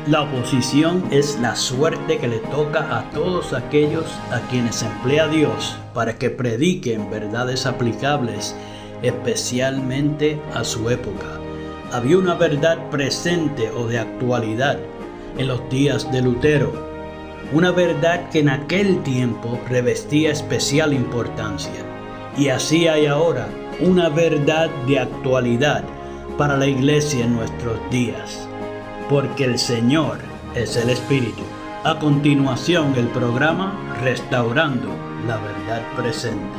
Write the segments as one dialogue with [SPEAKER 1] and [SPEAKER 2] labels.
[SPEAKER 1] La oposición es la suerte que le toca a todos aquellos a quienes emplea Dios para que prediquen verdades aplicables, especialmente a su época. Había una verdad presente o de actualidad en los días de Lutero, una verdad que en aquel tiempo revestía especial importancia. Y así hay ahora una verdad de actualidad para la iglesia en nuestros días. Porque el Señor es el Espíritu. A continuación, el programa Restaurando la Verdad Presente.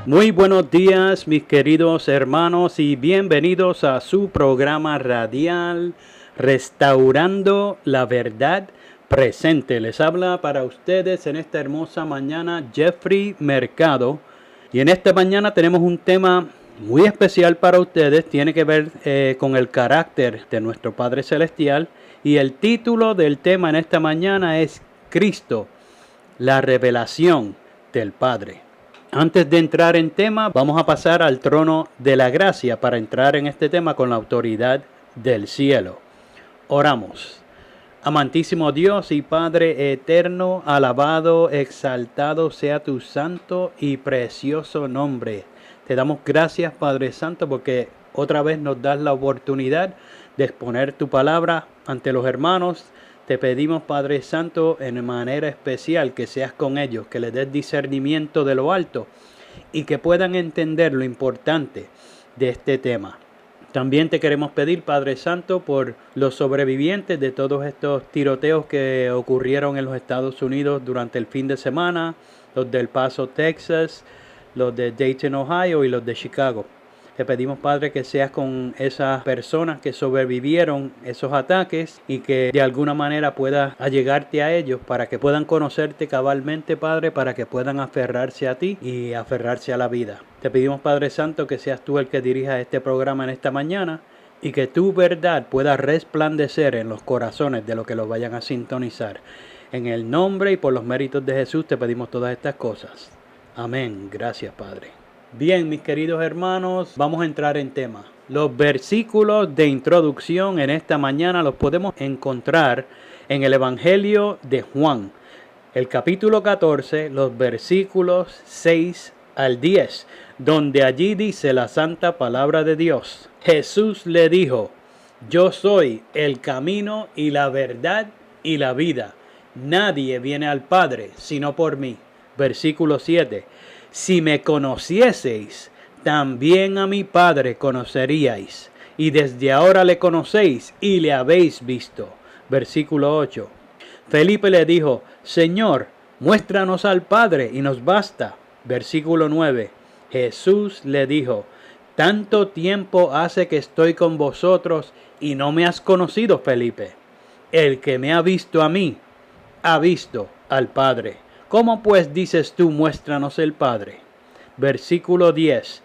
[SPEAKER 1] Muy buenos días, mis queridos hermanos, y bienvenidos a su programa radial Restaurando la Verdad Presente. Les habla para ustedes en esta hermosa mañana Jeffrey Mercado. Y en esta mañana tenemos un tema muy especial para ustedes. Tiene que ver con el carácter de nuestro Padre Celestial. Y el título del tema en esta mañana es Cristo, la revelación del Padre. Antes de entrar en tema, vamos a pasar al trono de la gracia para entrar en este tema con la autoridad del cielo. Oramos. Amantísimo Dios y Padre eterno, alabado, exaltado sea tu santo y precioso nombre. Te damos gracias, Padre Santo, porque otra vez nos das la oportunidad de exponer tu palabra ante los hermanos. Te pedimos, Padre Santo, en manera especial que seas con ellos, que les des discernimiento de lo alto y que puedan entender lo importante de este tema. También te queremos pedir, Padre Santo, por los sobrevivientes de todos estos tiroteos que ocurrieron en los Estados Unidos durante el fin de semana, los del Paso, Texas, los de Dayton, Ohio y los de Chicago. Te pedimos, Padre, que seas con esas personas que sobrevivieron esos ataques y que de alguna manera puedas allegarte a ellos para que puedan conocerte cabalmente, Padre, para que puedan aferrarse a ti y aferrarse a la vida. Te pedimos, Padre Santo, que seas tú el que dirija este programa en esta mañana y que tu verdad pueda resplandecer en los corazones de los que los vayan a sintonizar. En el nombre y por los méritos de Jesús te pedimos todas estas cosas. Amén. Gracias, Padre. Bien, mis queridos hermanos, vamos a entrar en tema. Los versículos de introducción en esta mañana los podemos encontrar en el Evangelio de Juan, el capítulo 14, los versículos 6 al 10, donde allí dice la santa palabra de Dios. Jesús le dijo: yo soy el camino y la verdad y la vida. Nadie viene al Padre sino por mí. Versículo 7. Si me conocieseis, también a mi Padre conoceríais, y desde ahora le conocéis y le habéis visto. Versículo 8. Felipe le dijo: Señor, muéstranos al Padre y nos basta. Versículo 9. Jesús le dijo: tanto tiempo hace que estoy con vosotros y no me has conocido, Felipe. El que me ha visto a mí, ha visto al Padre. ¿Cómo pues dices tú, muéstranos el Padre? Versículo 10.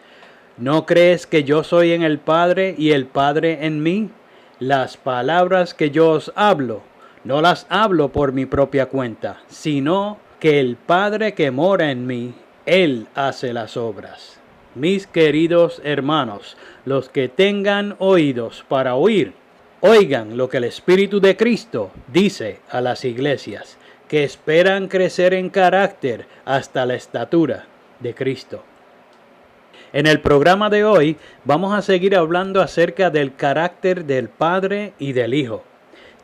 [SPEAKER 1] ¿No crees que yo soy en el Padre y el Padre en mí? Las palabras que yo os hablo, no las hablo por mi propia cuenta, sino que el Padre que mora en mí, Él hace las obras. Mis queridos hermanos, los que tengan oídos para oír, oigan lo que el Espíritu de Cristo dice a las iglesias, que esperan crecer en carácter hasta la estatura de Cristo. En el programa de hoy vamos a seguir hablando acerca del carácter del Padre y del Hijo,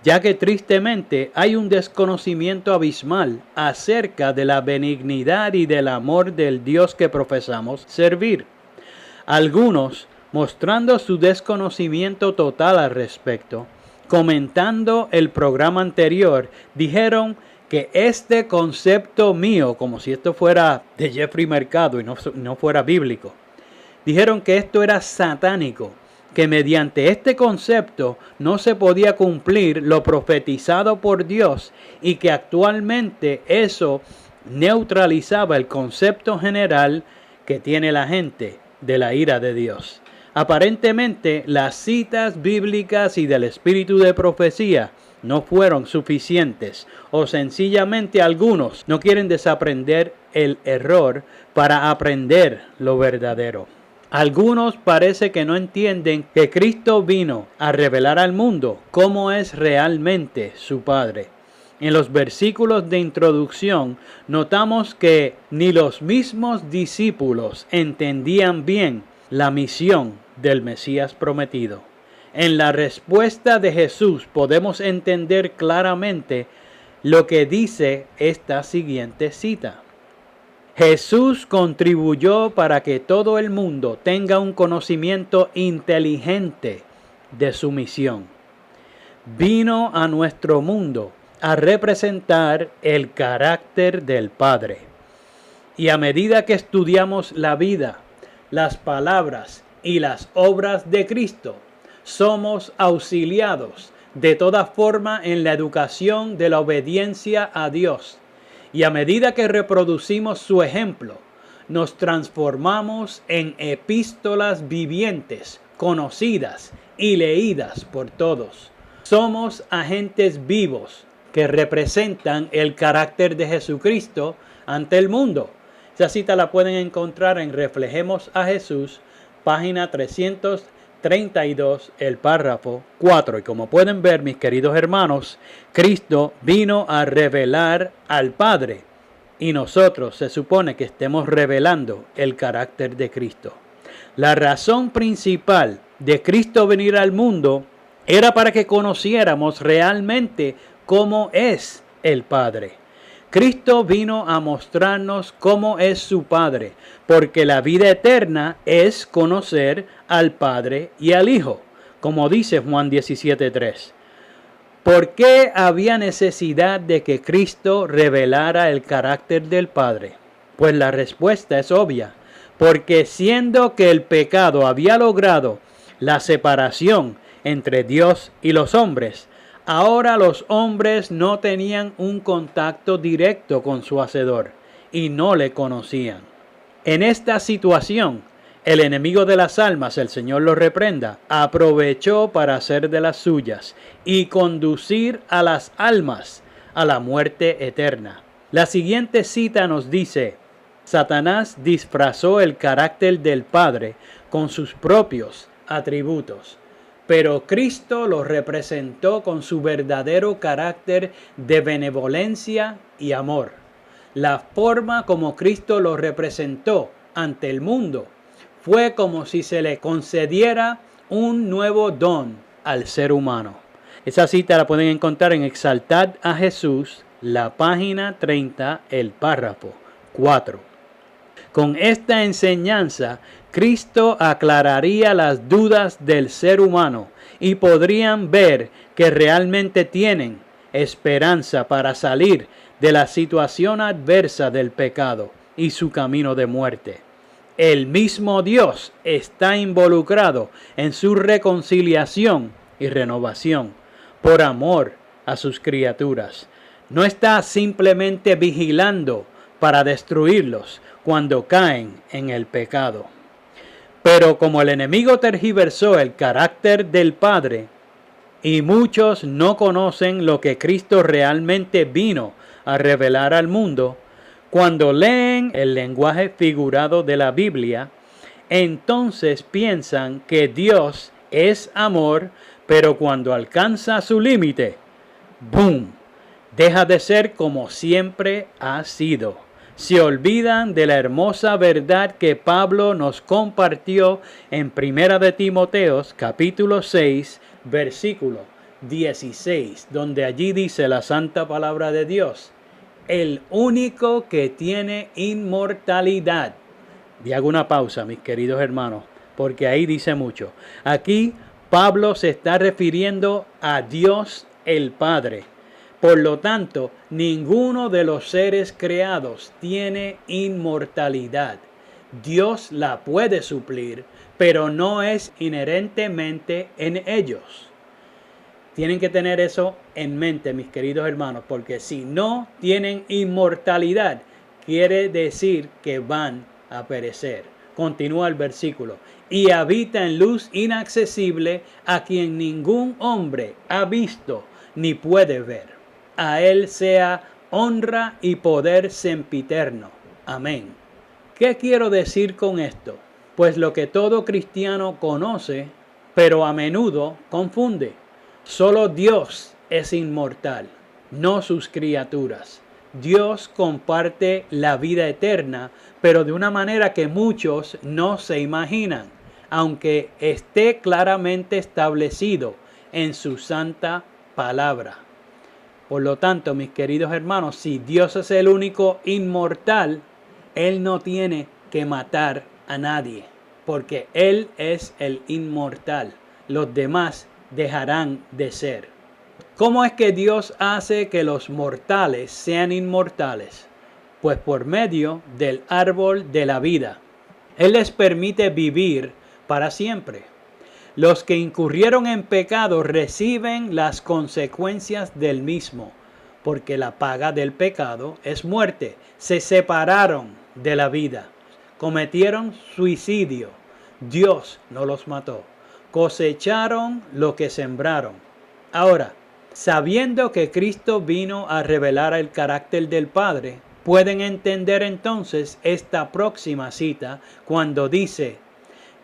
[SPEAKER 1] ya que tristemente hay un desconocimiento abismal acerca de la benignidad y del amor del Dios que profesamos servir. Algunos, mostrando su desconocimiento total al respecto, comentando el programa anterior, dijeron que este concepto mío, como si esto fuera de Jeffrey Mercado y no fuera bíblico, dijeron que esto era satánico, que mediante este concepto no se podía cumplir lo profetizado por Dios y que actualmente eso neutralizaba el concepto general que tiene la gente de la ira de Dios. Aparentemente, las citas bíblicas y del espíritu de profecía no fueron suficientes, o sencillamente algunos no quieren desaprender el error para aprender lo verdadero. Algunos parece que no entienden que Cristo vino a revelar al mundo cómo es realmente su Padre. En los versículos de introducción notamos que ni los mismos discípulos entendían bien la misión del Mesías prometido. En la respuesta de Jesús podemos entender claramente lo que dice esta siguiente cita. Jesús contribuyó para que todo el mundo tenga un conocimiento inteligente de su misión. Vino a nuestro mundo a representar el carácter del Padre. Y a medida que estudiamos la vida, las palabras y las obras de Cristo, somos auxiliados de toda forma en la educación de la obediencia a Dios. Y a medida que reproducimos su ejemplo, nos transformamos en epístolas vivientes, conocidas y leídas por todos. Somos agentes vivos que representan el carácter de Jesucristo ante el mundo. Esa cita la pueden encontrar en Reflejemos a Jesús, página 332, el párrafo 4. Y como pueden ver, mis queridos hermanos, Cristo vino a revelar al Padre. Y nosotros se supone que estemos revelando el carácter de Cristo. La razón principal de Cristo venir al mundo era para que conociéramos realmente cómo es el Padre. Cristo vino a mostrarnos cómo es su Padre, porque la vida eterna es conocer al Padre y al Hijo, como dice Juan 17:3. ¿Por qué había necesidad de que Cristo revelara el carácter del Padre? Pues la respuesta es obvia, porque siendo que el pecado había logrado la separación entre Dios y los hombres, ahora los hombres no tenían un contacto directo con su Hacedor y no le conocían. En esta situación, el enemigo de las almas, el Señor lo reprenda, aprovechó para hacer de las suyas y conducir a las almas a la muerte eterna. La siguiente cita nos dice: Satanás disfrazó el carácter del Padre con sus propios atributos, pero Cristo lo representó con su verdadero carácter de benevolencia y amor. La forma como Cristo lo representó ante el mundo fue como si se le concediera un nuevo don al ser humano. Esa cita la pueden encontrar en Exaltad a Jesús, la página 30, el párrafo 4. Con esta enseñanza, Cristo aclararía las dudas del ser humano y podrían ver que realmente tienen esperanza para salir de la situación adversa del pecado y su camino de muerte. El mismo Dios está involucrado en su reconciliación y renovación por amor a sus criaturas. No está simplemente vigilando para destruirlos cuando caen en el pecado. Pero como el enemigo tergiversó el carácter del Padre y muchos no conocen lo que Cristo realmente vino a revelar al mundo, cuando leen el lenguaje figurado de la Biblia, entonces piensan que Dios es amor, pero cuando alcanza su límite, ¡boom!, deja de ser como siempre ha sido. Se olvidan de la hermosa verdad que Pablo nos compartió en 1 de Timoteo, capítulo 6, versículo 16, donde allí dice la santa palabra de Dios: el único que tiene inmortalidad. Y hago una pausa, mis queridos hermanos, porque ahí dice mucho. Aquí Pablo se está refiriendo a Dios el Padre. Por lo tanto, ninguno de los seres creados tiene inmortalidad. Dios la puede suplir, pero no es inherentemente en ellos. Tienen que tener eso en mente, mis queridos hermanos, porque si no tienen inmortalidad, quiere decir que van a perecer. Continúa el versículo: y habita en luz inaccesible, a quien ningún hombre ha visto ni puede ver. A él sea honra y poder sempiterno. Amén. ¿Qué quiero decir con esto? pues lo que todo cristiano conoce, pero a menudo confunde. Solo Dios es inmortal, no sus criaturas. Dios comparte la vida eterna, pero de una manera que muchos no se imaginan, aunque esté claramente establecido en su santa palabra. Por lo tanto, mis queridos hermanos, si Dios es el único inmortal, Él no tiene que matar a nadie, porque Él es el inmortal. Los demás dejarán de ser. ¿Cómo es que Dios hace que los mortales sean inmortales? Pues por medio del árbol de la vida. Él les permite vivir para siempre. Los que incurrieron en pecado reciben las consecuencias del mismo, porque la paga del pecado es muerte. Se separaron de la vida, cometieron suicidio. Dios no los mató. Cosecharon lo que sembraron. Ahora, sabiendo que Cristo vino a revelar el carácter del Padre, pueden entender entonces esta próxima cita cuando dice: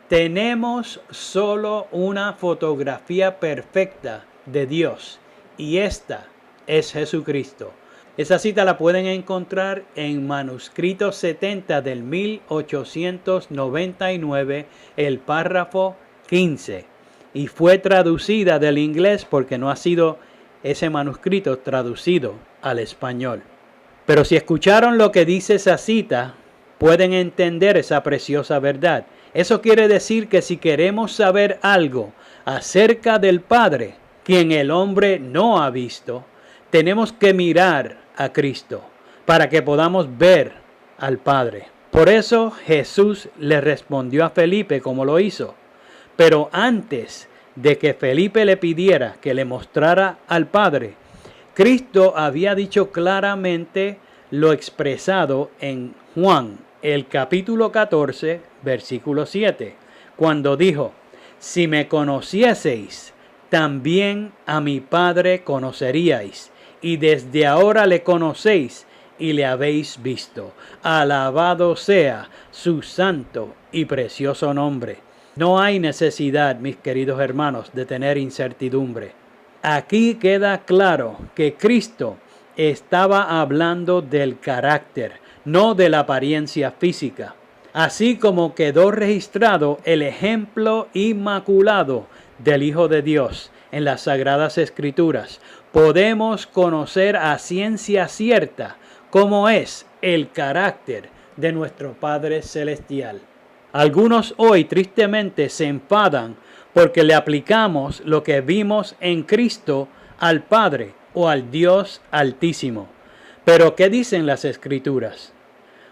[SPEAKER 1] tenemos solo una fotografía perfecta de Dios, y esta es Jesucristo. Esa cita la pueden encontrar en manuscrito 70 del 1899, el párrafo 15. Y fue traducida del inglés porque no ha sido ese manuscrito traducido al español. Pero si escucharon lo que dice esa cita, pueden entender esa preciosa verdad. Eso quiere decir que si queremos saber algo acerca del Padre, quien el hombre no ha visto, tenemos que mirar a Cristo para que podamos ver al Padre. Por eso Jesús le respondió a Felipe como lo hizo. Pero antes de que Felipe le pidiera que le mostrara al Padre, Cristo había dicho claramente lo expresado en Juan, el capítulo 14, versículo 7, cuando dijo: si me conocieseis, también a mi Padre conoceríais, y desde ahora le conocéis y le habéis visto. Alabado sea su santo y precioso nombre. No hay necesidad, mis queridos hermanos, de tener incertidumbre. Aquí queda claro que Cristo estaba hablando del carácter, no de la apariencia física. Así como quedó registrado el ejemplo inmaculado del Hijo de Dios en las Sagradas Escrituras, podemos conocer a ciencia cierta cómo es el carácter de nuestro Padre Celestial. Algunos hoy tristemente se enfadan porque le aplicamos lo que vimos en Cristo al Padre o al Dios Altísimo. Pero ¿qué dicen las Escrituras?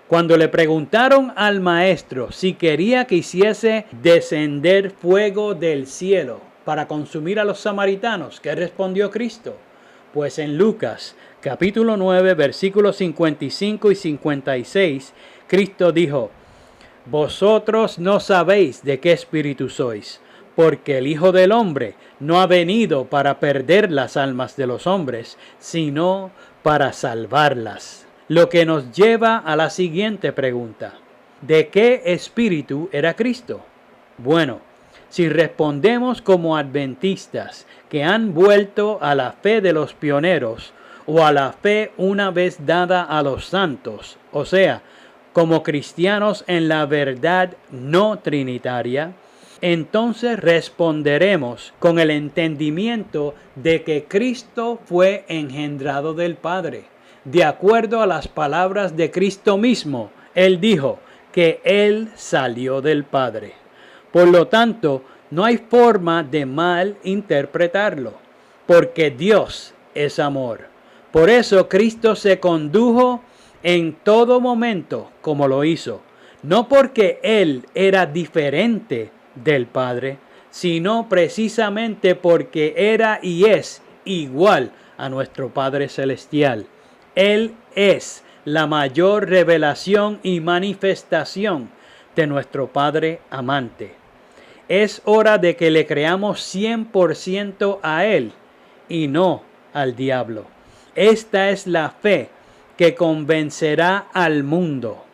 [SPEAKER 1] Cuando le preguntaron al maestro si quería que hiciese descender fuego del cielo para consumir a los samaritanos, ¿qué respondió Cristo? Pues en Lucas capítulo 9 versículos 55 y 56, Cristo dijo: vosotros no sabéis de qué espíritu sois, porque el Hijo del Hombre no ha venido para perder las almas de los hombres, sino para salvarlas. Lo que nos lleva a la siguiente pregunta: ¿de qué espíritu era Cristo? Bueno, si respondemos como adventistas que han vuelto a la fe de los pioneros o a la fe una vez dada a los santos, o sea, como cristianos en la verdad no trinitaria, entonces responderemos con el entendimiento de que Cristo fue engendrado del Padre. De acuerdo a las palabras de Cristo mismo, Él dijo que Él salió del Padre. Por lo tanto, no hay forma de mal interpretarlo, porque Dios es amor. Por eso Cristo se condujo en todo momento como lo hizo, no porque Él era diferente del Padre, sino precisamente porque era y es igual a nuestro Padre Celestial. Él es la mayor revelación y manifestación de nuestro Padre amante. Es hora de que le creamos 100% a Él y no al diablo. Esta es la fe que convencerá al mundo.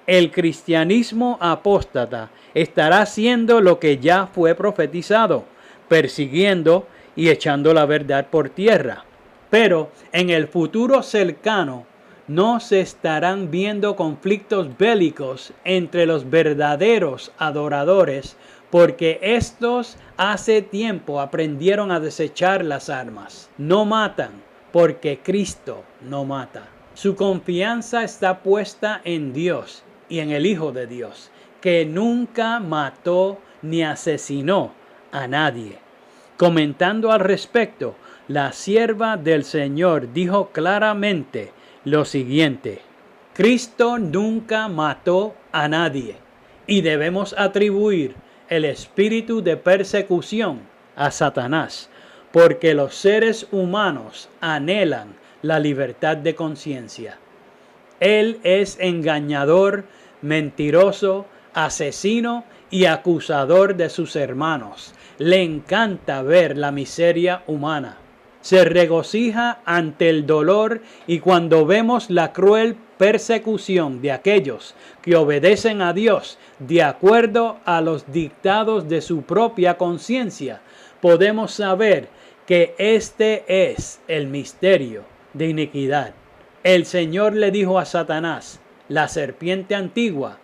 [SPEAKER 1] El cristianismo apóstata estará haciendo lo que ya fue profetizado, persiguiendo y echando la verdad por tierra. Pero en el futuro cercano no se estarán viendo conflictos bélicos entre los verdaderos adoradores, porque estos hace tiempo aprendieron a desechar las armas. No matan, porque Cristo no mata. Su confianza está puesta en Dios y en el Hijo de Dios, que nunca mató ni asesinó a nadie. Comentando al respecto, la sierva del Señor dijo claramente lo siguiente: Cristo nunca mató a nadie y debemos atribuir el espíritu de persecución a Satanás, porque los seres humanos anhelan la libertad de conciencia. Él es engañador, mentiroso, asesino y acusador de sus hermanos. Le encanta ver la miseria humana. Se regocija ante el dolor y cuando vemos la cruel persecución de aquellos que obedecen a Dios de acuerdo a los dictados de su propia conciencia, podemos saber que este es el misterio de iniquidad. El Señor le dijo a Satanás, la serpiente antigua,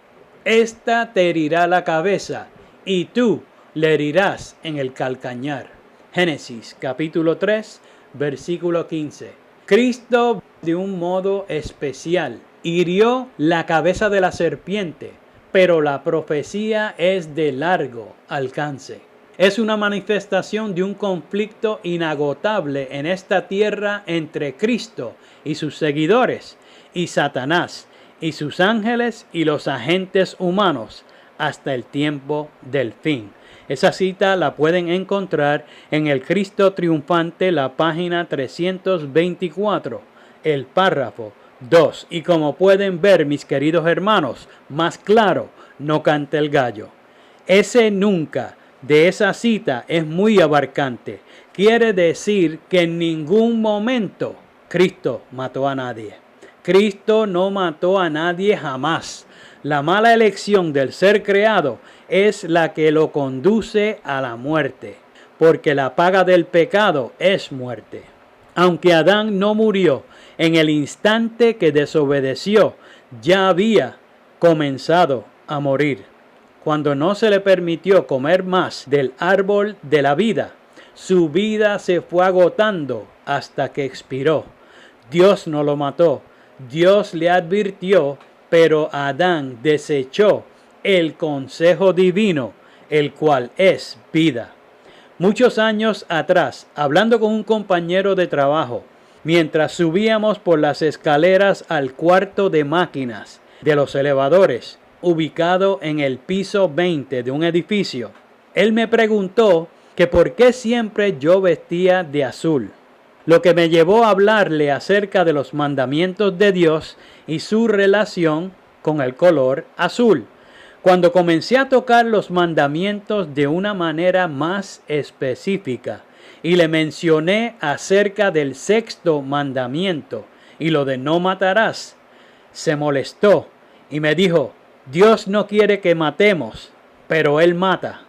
[SPEAKER 1] esta te herirá la cabeza y tú le herirás en el calcañar. Génesis capítulo 3, versículo 15. Cristo de un modo especial hirió la cabeza de la serpiente, pero la profecía es de largo alcance. Es una manifestación de un conflicto inagotable en esta tierra entre Cristo y sus seguidores, y Satanás, y sus ángeles y los agentes humanos, hasta el tiempo del fin. Esa cita la pueden encontrar en el Cristo Triunfante, la página 324, el párrafo 2. Y como pueden ver, mis queridos hermanos, más claro no canta el gallo. Ese nunca de esa cita es muy abarcante. Quiere decir que en ningún momento Cristo mató a nadie. Cristo no mató a nadie jamás. La mala elección del ser creado es la que lo conduce a la muerte, porque la paga del pecado es muerte. Aunque Adán no murió en el instante que desobedeció, ya había comenzado a morir. Cuando no se le permitió comer más del árbol de la vida, su vida se fue agotando hasta que expiró. Dios no lo mató. Dios le advirtió, pero Adán desechó el consejo divino, el cual es vida. Muchos años atrás, hablando con un compañero de trabajo, mientras subíamos por las escaleras al cuarto de máquinas de los elevadores, ubicado en el piso 20 de un edificio, él me preguntó que por qué siempre yo vestía de azul. Lo que me llevó a hablarle acerca de los mandamientos de Dios y su relación con el color azul. Cuando comencé a tocar los mandamientos de una manera más específica y le mencioné acerca del sexto mandamiento y lo de no matarás, se molestó y me dijo, Dios no quiere que matemos, pero Él mata.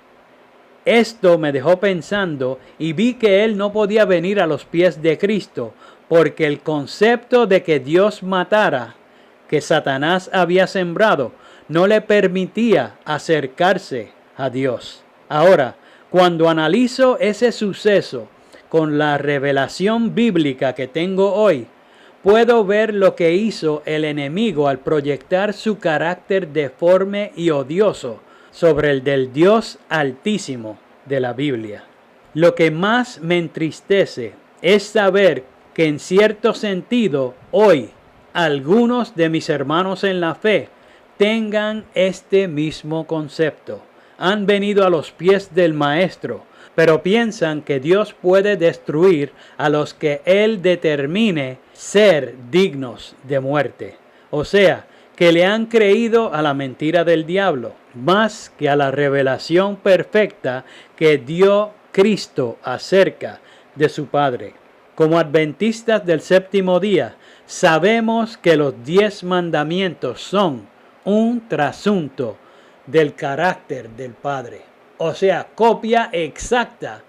[SPEAKER 1] Esto me dejó pensando y vi que él no podía venir a los pies de Cristo porque el concepto de que Dios matara, que Satanás había sembrado, no le permitía acercarse a Dios. Ahora, cuando analizo ese suceso con la revelación bíblica que tengo hoy, puedo ver lo que hizo el enemigo al proyectar su carácter deforme y odioso sobre el del Dios Altísimo de la Biblia. Lo que más me entristece es saber que en cierto sentido hoy algunos de mis hermanos en la fe tengan este mismo concepto. Han venido a los pies del Maestro, pero piensan que Dios puede destruir a los que Él determine ser dignos de muerte. O sea, que le han creído a la mentira del diablo, más que a la revelación perfecta que dio Cristo acerca de su Padre. Como adventistas del séptimo día, sabemos que los 10 mandamientos son un trasunto del carácter del Padre. O sea, copia exacta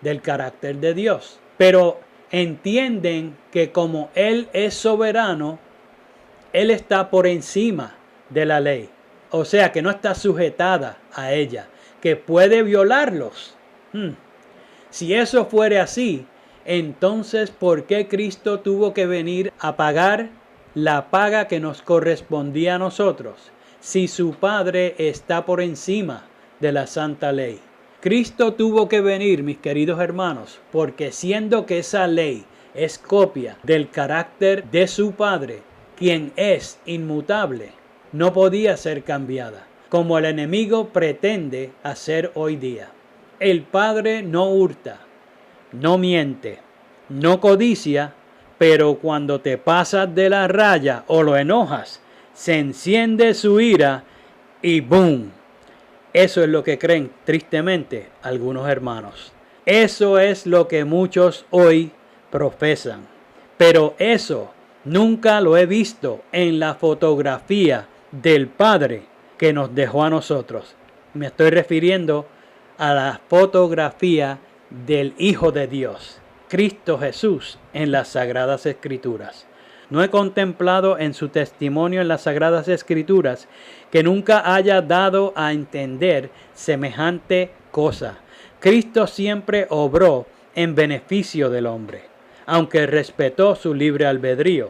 [SPEAKER 1] del carácter de Dios. Pero entienden que como Él es soberano, Él está por encima de la ley. O sea, que no está sujetada a ella, que puede violarlos. Si eso fuere así, entonces ¿por qué Cristo tuvo que venir a pagar la paga que nos correspondía a nosotros, si su Padre está por encima de la santa ley? Cristo tuvo que venir, mis queridos hermanos, porque siendo que esa ley es copia del carácter de su Padre, quien es inmutable, no podía ser cambiada, como el enemigo pretende hacer hoy día. El Padre no hurta, no miente, no codicia, pero cuando te pasas de la raya o lo enojas, se enciende su ira y ¡boom! Eso es lo que creen tristemente algunos hermanos. Eso es lo que muchos hoy profesan. Pero eso nunca lo he visto en la fotografía del Padre que nos dejó a nosotros. Me estoy refiriendo a la fotografía del Hijo de Dios, Cristo Jesús, en las Sagradas Escrituras. No he contemplado en su testimonio en las Sagradas Escrituras que nunca haya dado a entender semejante cosa. Cristo siempre obró en beneficio del hombre, aunque respetó su libre albedrío.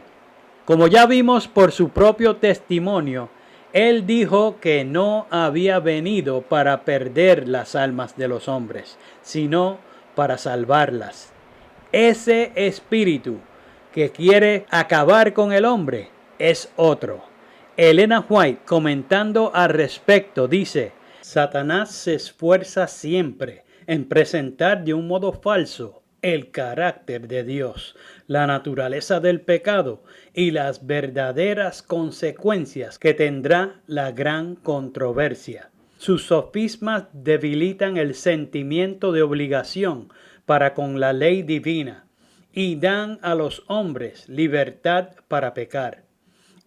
[SPEAKER 1] Como ya vimos por su propio testimonio, Él dijo que no había venido para perder las almas de los hombres, sino para salvarlas. Ese espíritu que quiere acabar con el hombre es otro. Elena White, comentando al respecto, dice: Satanás se esfuerza siempre en presentar de un modo falso el carácter de Dios, la naturaleza del pecado y las verdaderas consecuencias que tendrá la gran controversia. Sus sofismas debilitan el sentimiento de obligación para con la ley divina y dan a los hombres libertad para pecar.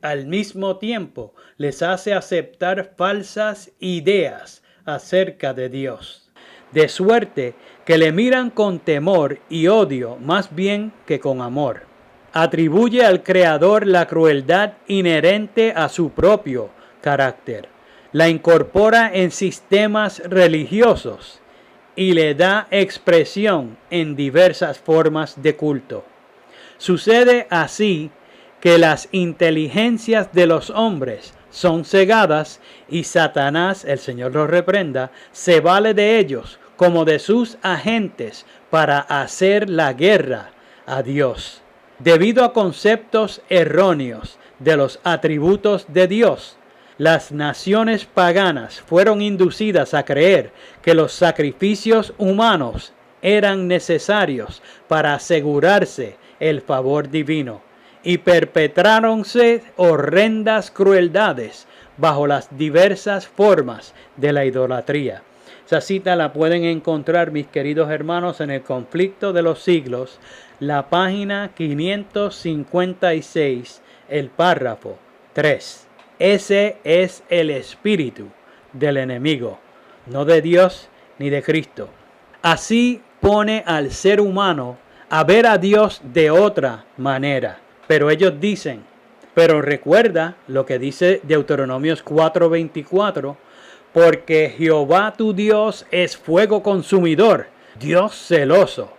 [SPEAKER 1] Al mismo tiempo, les hace aceptar falsas ideas acerca de Dios, de suerte que le miran con temor y odio más bien que con amor. Atribuye al Creador la crueldad inherente a su propio carácter, la incorpora en sistemas religiosos y le da expresión en diversas formas de culto. Sucede así que las inteligencias de los hombres son cegadas y Satanás, el Señor los reprenda, se vale de ellos como de sus agentes para hacer la guerra a Dios. Debido a conceptos erróneos de los atributos de Dios, las naciones paganas fueron inducidas a creer que los sacrificios humanos eran necesarios para asegurarse el favor divino, y perpetráronse horrendas crueldades bajo las diversas formas de la idolatría. Esa cita la pueden encontrar, mis queridos hermanos, en el Conflicto de los Siglos, la página 556, el párrafo 3. Ese es el espíritu del enemigo, no de Dios ni de Cristo. Así pone al ser humano a ver a Dios de otra manera. Pero ellos dicen, pero recuerda lo que dice Deuteronomios 4:24, porque Jehová tu Dios es fuego consumidor, Dios celoso.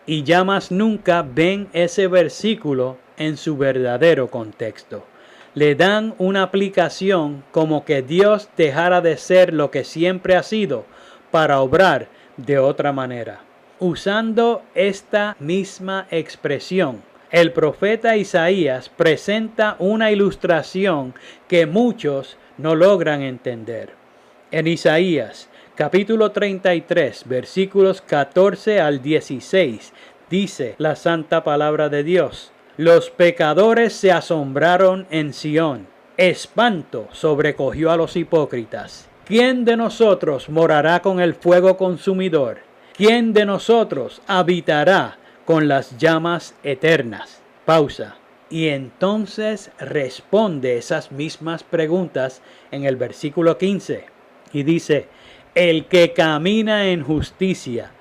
[SPEAKER 1] Y ya más nunca ven ese versículo en su verdadero contexto. Le dan una aplicación como que Dios dejara de ser lo que siempre ha sido para obrar de otra manera. Usando esta misma expresión, el profeta Isaías presenta una ilustración que muchos no logran entender. En Isaías, capítulo 33, versículos 14 al 16, dice la santa palabra de Dios: Los pecadores se asombraron en Sión, espanto sobrecogió a los hipócritas. ¿Quién de nosotros morará con el fuego consumidor? ¿Quién de nosotros habitará con las llamas eternas? Pausa. Y entonces responde esas mismas preguntas en el versículo 15. Y dice, el que camina en justicia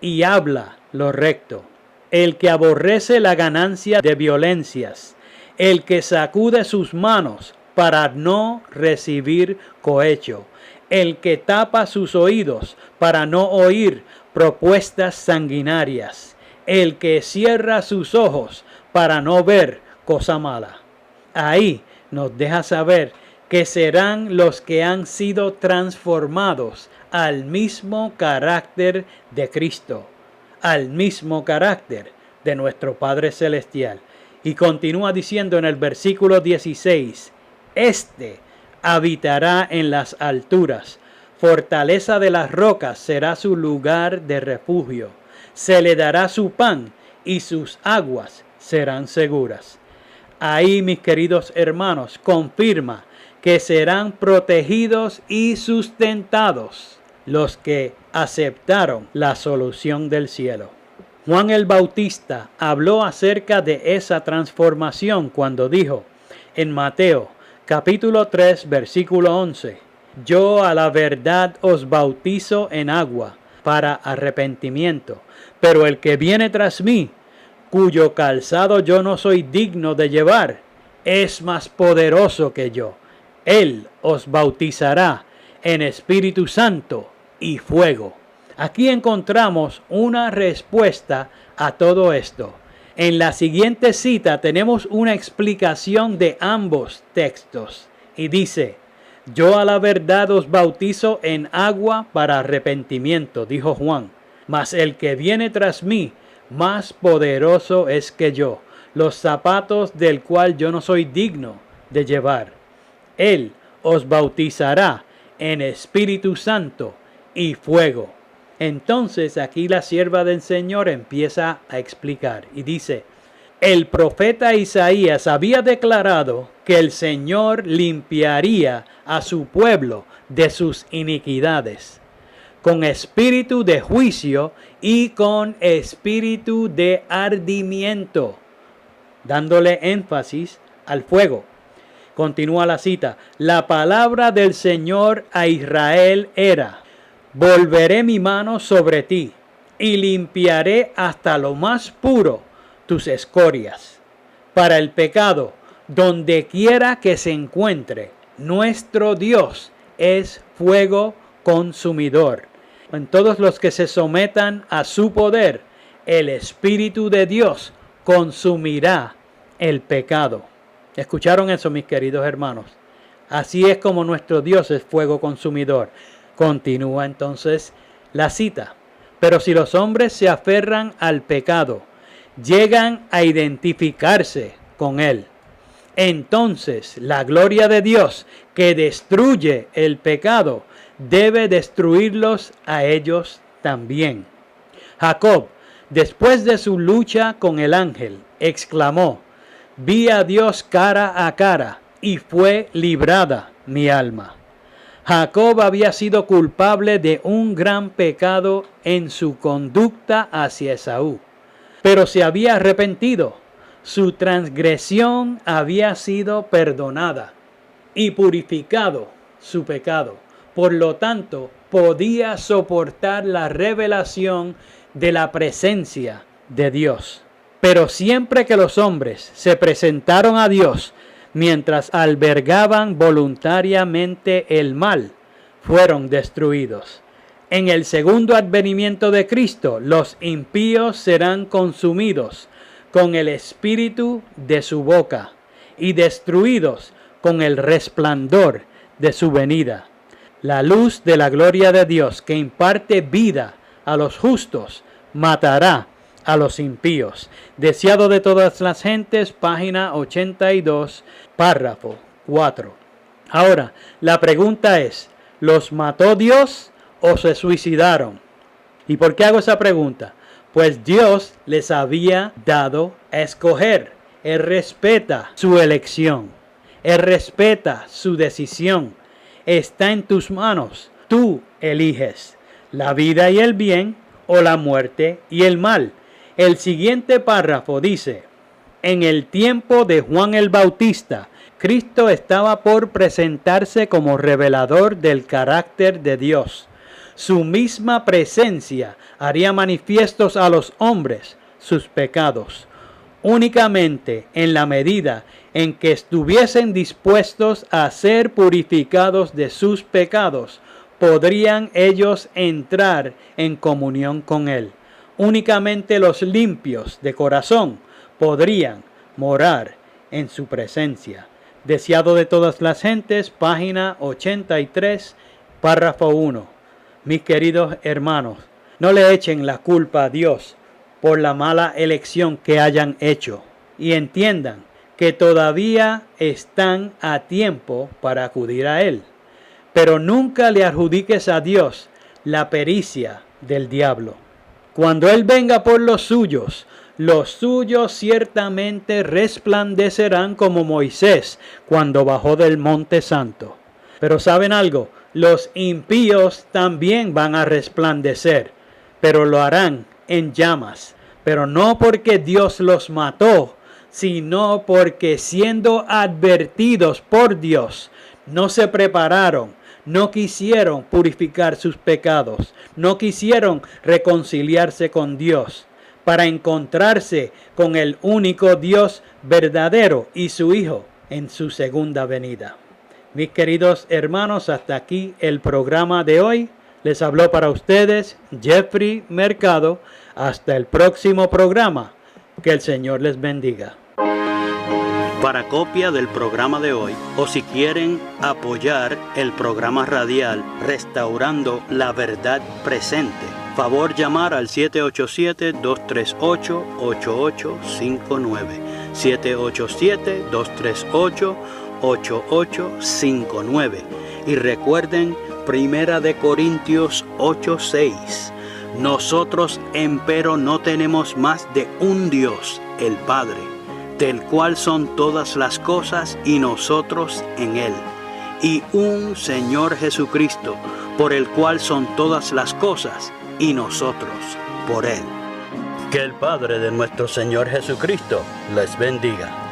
[SPEAKER 1] y habla lo recto, el que aborrece la ganancia de violencias, el que sacude sus manos para no recibir cohecho, el que tapa sus oídos para no oír propuestas sanguinarias, el que cierra sus ojos para no ver cosa mala. Ahí nos deja saber que serán los que han sido transformados al mismo carácter de Cristo, al mismo carácter de nuestro Padre Celestial. Y continúa diciendo en el versículo 16, este habitará en las alturas, fortaleza de las rocas será su lugar de refugio, se le dará su pan y sus aguas serán seguras. Ahí, mis queridos hermanos, confirma que serán protegidos y sustentados los que aceptaron la solución del cielo. Juan el Bautista habló acerca de esa transformación cuando dijo en Mateo capítulo 3 versículo 11, yo a la verdad os bautizo en agua para arrepentimiento, pero el que viene tras mí, cuyo calzado yo no soy digno de llevar, es más poderoso que yo. Él os bautizará en Espíritu Santo y fuego. Aquí encontramos una respuesta a todo esto. En la siguiente cita tenemos una explicación de ambos textos. Y dice, yo a la verdad os bautizo en agua para arrepentimiento, dijo Juan. Mas el que viene tras mí, más poderoso es que yo, los zapatos del cual yo no soy digno de llevar. Él os bautizará en Espíritu Santo y fuego. Entonces aquí la sierva del Señor empieza a explicar y dice, el profeta Isaías había declarado que el Señor limpiaría a su pueblo de sus iniquidades, con espíritu de juicio y con espíritu de ardimiento, dándole énfasis al fuego. Continúa la cita, la palabra del Señor a Israel era, volveré mi mano sobre ti y limpiaré hasta lo más puro tus escorias. Para el pecado, donde quiera que se encuentre, nuestro Dios es fuego consumidor. En todos los que se sometan a su poder, el Espíritu de Dios consumirá el pecado. ¿Escucharon eso, mis queridos hermanos? Así es como nuestro Dios es fuego consumidor. Continúa entonces la cita. Pero si los hombres se aferran al pecado, llegan a identificarse con él, entonces la gloria de Dios que destruye el pecado debe destruirlos a ellos también. Jacob, después de su lucha con el ángel, exclamó, vi a Dios cara a cara y fue librada mi alma. Jacob había sido culpable de un gran pecado en su conducta hacia Esaú, pero se había arrepentido. Su transgresión había sido perdonada y purificado su pecado. Por lo tanto, podía soportar la revelación de la presencia de Dios. Pero siempre que los hombres se presentaron a Dios, mientras albergaban voluntariamente el mal, fueron destruidos. En el segundo advenimiento de Cristo, los impíos serán consumidos con el espíritu de su boca y destruidos con el resplandor de su venida. La luz de la gloria de Dios que imparte vida a los justos matará a los impíos. Deseado de todas las gentes, página 82, párrafo 4. Ahora, la pregunta es, ¿los mató Dios o se suicidaron? ¿Y por qué hago esa pregunta? Pues Dios les había dado a escoger. Él respeta su elección. Él respeta su decisión. Está en tus manos. Tú eliges la vida y el bien o la muerte y el mal. El siguiente párrafo dice, en el tiempo de Juan el Bautista, Cristo estaba por presentarse como revelador del carácter de Dios. Su misma presencia haría manifiestos a los hombres sus pecados. Únicamente en la medida en que estuviesen dispuestos a ser purificados de sus pecados, podrían ellos entrar en comunión con Él. Únicamente los limpios de corazón podrían morar en su presencia. Deseado de todas las gentes, página 83, párrafo 1. Mis queridos hermanos, no le echen la culpa a Dios por la mala elección que hayan hecho y entiendan que todavía están a tiempo para acudir a Él. Pero nunca le adjudiques a Dios la pericia del diablo. Cuando Él venga por los suyos ciertamente resplandecerán como Moisés cuando bajó del monte santo. Pero ¿saben algo? Los impíos también van a resplandecer, pero lo harán en llamas. Pero no porque Dios los mató, sino porque siendo advertidos por Dios, no se prepararon, no quisieron purificar sus pecados, no quisieron reconciliarse con Dios para encontrarse con el único Dios verdadero y su Hijo en su segunda venida. Mis queridos hermanos, hasta aquí el programa de hoy. Les habló para ustedes Jeffrey Mercado. Hasta el próximo programa. Que el Señor les bendiga. Para copia del programa de hoy, o si quieren apoyar el programa radial Restaurando la Verdad Presente, favor llamar al 787-238-8859. 787-238-8859. Y recuerden, Primera de Corintios 8:6. Nosotros empero no tenemos más de un Dios, el Padre, del cual son todas las cosas y nosotros en Él, y un Señor Jesucristo, por el cual son todas las cosas y nosotros por Él. Que el Padre de nuestro Señor Jesucristo les bendiga.